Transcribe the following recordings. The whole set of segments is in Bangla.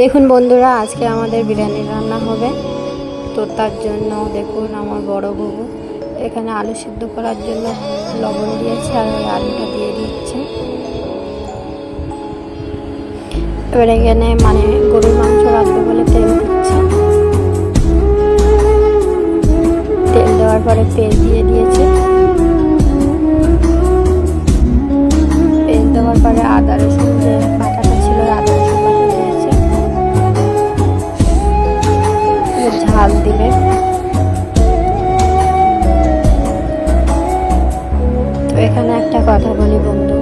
দেখুন বন্ধুরা, আজকে আমাদের বিরিয়ানি রান্না হবে। তো তার জন্য দেখুন আমার বড় বাবু এখানে আলু সিদ্ধ করার জন্য লবণ দিয়েছে আর ওই আলুটা দিয়ে দিচ্ছে। এবার এখানে গরুর মাংস রাখবে বলে তেল দিচ্ছে। তেল দেওয়ার পরে পেঁয়াজ দিয়ে দিয়েছে। পেঁয়াজ দেওয়ার পরে আদা রসুন যে বাটাটা ছিল আদা রসুন বাটা দিয়েছে। ঝাল দিবে। তো এখানে একটা কথা বলি বন্ধুরা,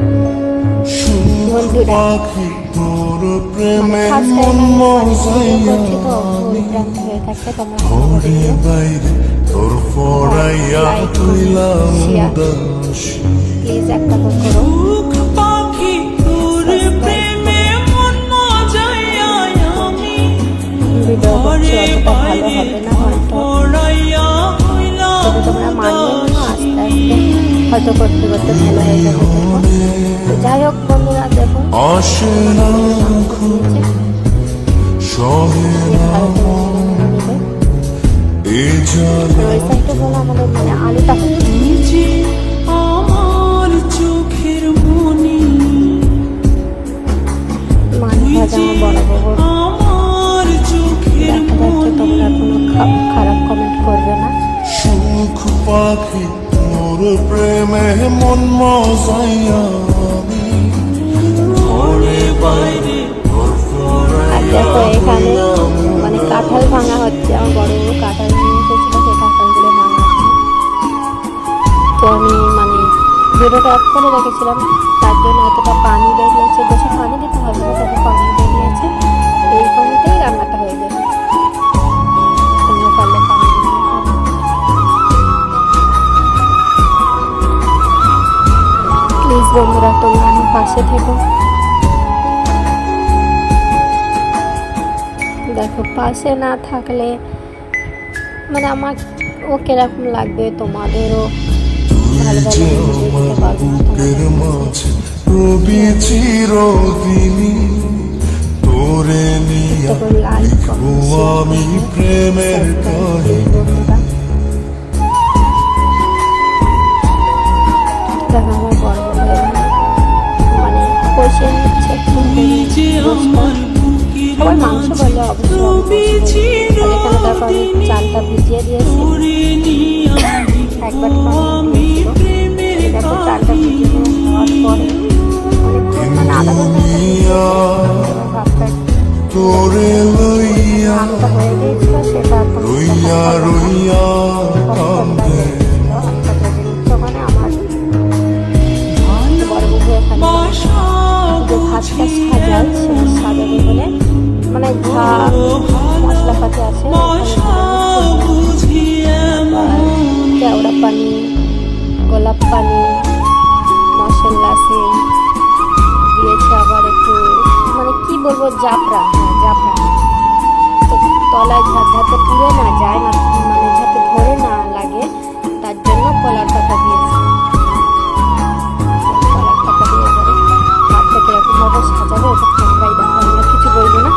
প্লিজ একটা করো। ভিডিও করছি অতটা ভালো হবে না হয়তো, তোমরা মানিয়ে নিও, আস্তে আস্তে হয়তো করতে করতে ভালো হয়ে যাবে। তো যাই হোক বন্ধুরা, দেখুন ওই সাইডে বলে আমাদের আলুটা আমার চোখের মনি মাছ ভাজা আমার বড় বাবুর দেখা যাচ্ছে। তোমরা কোনো খারাপ কমেন্ট করবে না। সুখ পাখি তোর প্রেমে মন মজাইয়া আর দেখো এখানে কাঁঠাল ভাঙা হচ্ছে। আমার বড় বড় কাঁঠাল নিয়ে এসেছিল, সেই কাঁঠালগুলো ভাঙা হচ্ছে। তো আমি ভিডিওটা অফ করে রেখেছিলাম, তার জন্য এতটা পানি বেরিয়েছে। বেশি পানি দিতে হবে না, তবে পানি বেরিয়েছে। এই পানিতেই রান্নাটা হয়ে যাবে। অন্য পারলে পানি প্লিজ বন্ধুরা, তোমরা আমার পাশে থেকো। দেখো পাশে না থাকলে আমার ও কিরকম লাগবে, তোমাদেরও ভালো ভালো দেখতে পারবো না। আমার বড় কষে নিচ্ছে। সবাই মাংস বলে অবশ্যই। এখানে দেখো আমি চালটা ভিজিয়ে দিয়েছি, একবার দেখো চালটা ভিজিয়ে দেওয়ার পরে আধা ঘন্টা ভাতটা হয়ে গিয়েছিল, সেটা আমার বড় বন্ধু এখানে যে ভাতটা সাজায় সেটা সাজাবে বলে মশলাপাতি আছে, কেওড়া পানি, গোলাপ পানি, মশলা দিয়েছে, আবার একটু কি বলবো জাফরান। জাফরান তো তলায় যাতে পুড়ে না যায় না, যাতে ধরে না লাগে, তার জন্য কলার পাতা দিয়েছে। কলার পাতা দিয়ে এবারে ভাতটা কিরকমভাবে সাজাবে ওটা তোমরাই দেখো, আমরা কিছু বলবো না।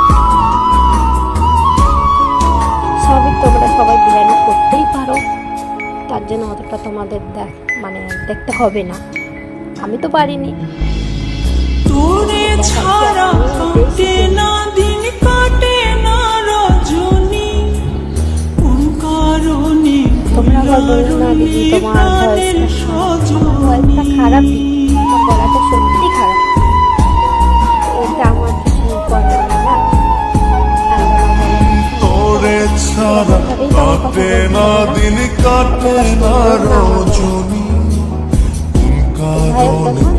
তোমরা সবাই বিরিয়ানি করতেই পারো, তার জন্য অতটা তোমাদের দেখতে হবে না। আমি তো পারিনি। তোমরা আবার বলছো না দিদি তোমার ভয়েসটা খারাপ, আমার গলাটা সত্যি খারাপ। এটা আমার কিছু করার না। কাটে না দিন কাটে না রজনী,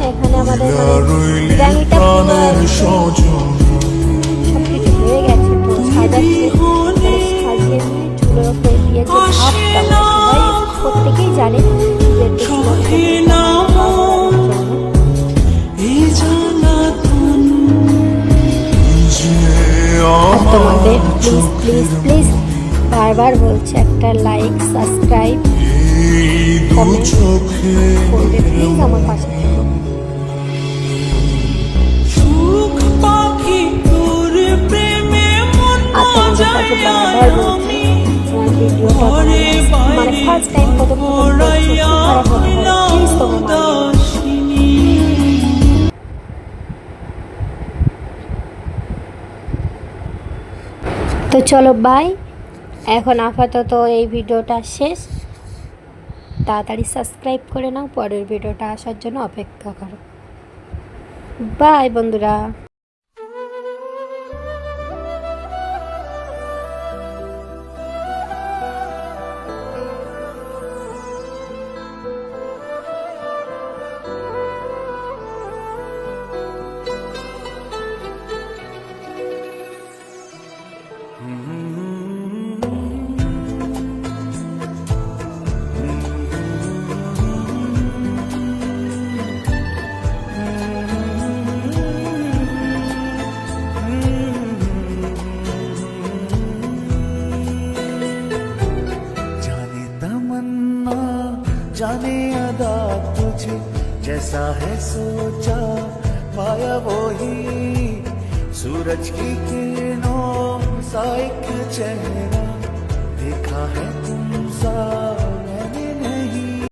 এখানে আমাদের প্রাণের সজনী সবকিছু হয়ে গেছে। তো সাজিয়ে চুলোর উপরে দিয়েছে ভাতটা। সবাই প্রত্যেকেই জানে যে তোমাদের প্লিজ প্লিজ প্লিজ বারবার বলছি, একটা লাইক সাবস্ক্রাইব কমেন্ট করবে প্লিজ, আমার পাশে থেকো। সুখ পাখি তোর প্রেমে ভিডিওটা মানে ফার্স্ট টাইম প্রথম খারাপ হতে পারে, প্লিজ তবু তো চলো বাই। এখন আপাতত এই ভিডিওটা শেষ, তাড়াতাড়ি সাবস্ক্রাইব করে নাও, পরের ভিডিওটা আসার জন্য অপেক্ষা করো। বাই বন্ধুরা। जाने तमन्ना जाने अदा तुझे, जैसा है सोचा पाया वो ही, सूरज की किरणों सा एक चेहरा देखा है